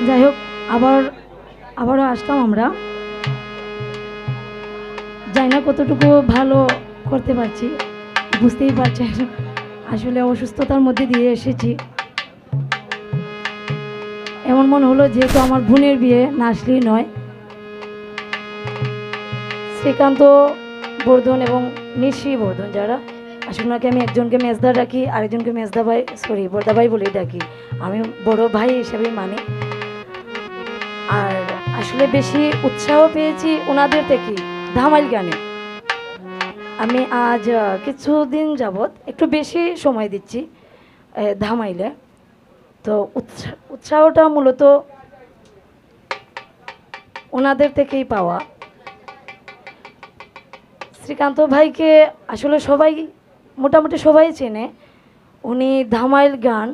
যাই হোক, আবারও আসলাম আমরা। জানি না কতটুকু ভালো করতে পারছি, বুঝতেই পারছেন আসলে অসুস্থতার মধ্যে দিয়ে এসেছি। এমন মনে হলো যেহেতু আমার বোনের বিয়ে, না আসলেই নয়। শ্রীকান্ত বর্ধন এবং নিশি বর্ধন, যারা আসলে ওনাকে আমি একজনকে মেজদা ডাকি, আরেকজনকে মেজদা ভাই, সরি বর্দা ভাই বলেই ডাকি। আমি বড় ভাই হিসেবেই মানি। আর আসলে বেশি উৎসাহ পেয়েছি ওনাদের থেকেই ধামাইল গানে। আমি আজ কিছুদিন যাবৎ একটু বেশি সময় দিচ্ছি ধামাইলে। তো উৎসাহটা মূলত ওনাদের থেকেই পাওয়া। শ্রীকান্ত ভাইকে আসলে সবাই, মোটামুটি সবাই চেনে। উনি ধামাইল গান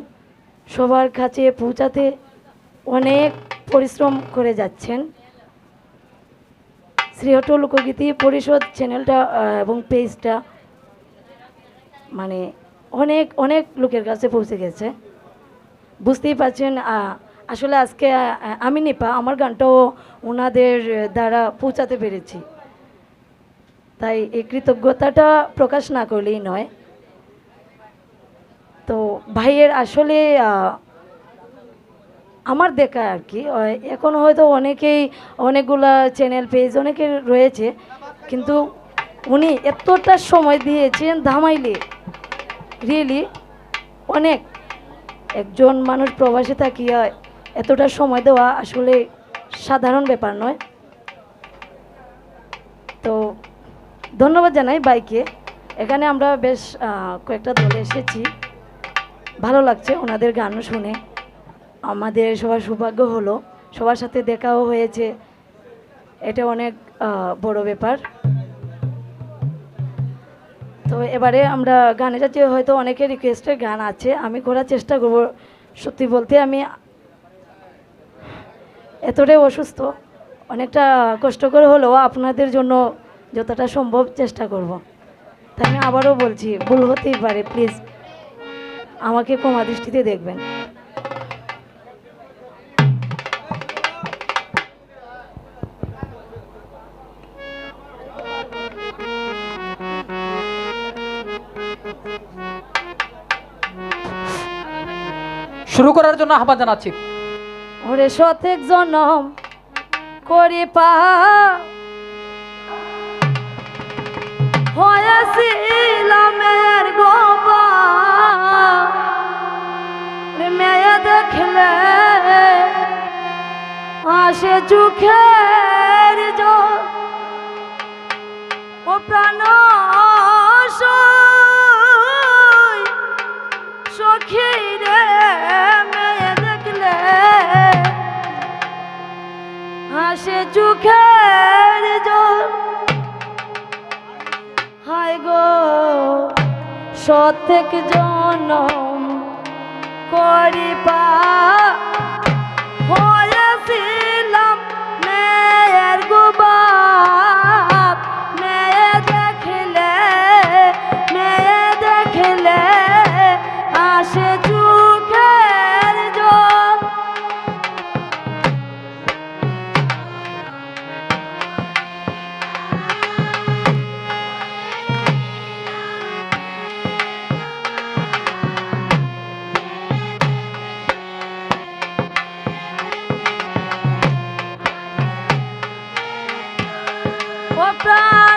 সবার কাছে পৌঁছাতে অনেক পরিশ্রম করে যাচ্ছেন। শ্রীহট্ট লোকগীতি পরিষদ চ্যানেলটা এবং পেজটা মানে অনেক অনেক লোকের কাছে পৌঁছে গেছে, বুঝতেই পারছেন। আসলে আজকে আমি নিপা, আমার গানটাও ওনাদের দ্বারা পৌঁছাতে পেরেছি, তাই এই কৃতজ্ঞতাটা প্রকাশ না করলেই নয়। তো ভাইয়ের আসলে আমার দেখা আর কি, এখন হয়তো অনেকগুলা চ্যানেল পেজ অনেকের রয়েছে, কিন্তু উনি এতটা সময় দিয়েছেন ধামাইলে, রিয়েলি অনেক। একজন মানুষ প্রবাসে থাকিয়া এতটা সময় দেওয়া আসলে সাধারণ ব্যাপার নয়। তো ধন্যবাদ জানাই বাইকে। এখানে আমরা বেশ কয়েকটা দলে এসেছি, ভালো লাগছে ওনাদের গানও শুনে। আমাদের সবার সৌভাগ্য হলো, সবার সাথে দেখাও হয়েছে, এটা অনেক বড় ব্যাপার। তো এবারে আমরা গানে যাচ্ছি, হয়তো অনেকের রিকোয়েস্টের গান আছে, আমি করার চেষ্টা করব। সত্যি বলতে আমি এতটাই অসুস্থ, অনেকটা কষ্ট করে হলেও আপনাদের জন্য যতটা সম্ভব চেষ্টা করব। তাই আমি আবারও বলছি, ভুল হতেই পারে, প্লিজ আমাকে ক্ষমা দৃষ্টিতে দেখবেন। শুরু করার জন্য আহ্বান জানাচ্ছি। ওরে শতেক জনম করে হয়েছিলাম মেয়ের গোপা, মেয়ে দেখলে আসে চোখের জল, ও প্রাণ সখী রে, মেয়ে দেখলে আসে চোখের জল। হায় গো শতেক জনম করি হয়েছিলাম মেয়ের গোবাপ, মেয়ে দেখলে আসে চোখের জল। ও প্রাণ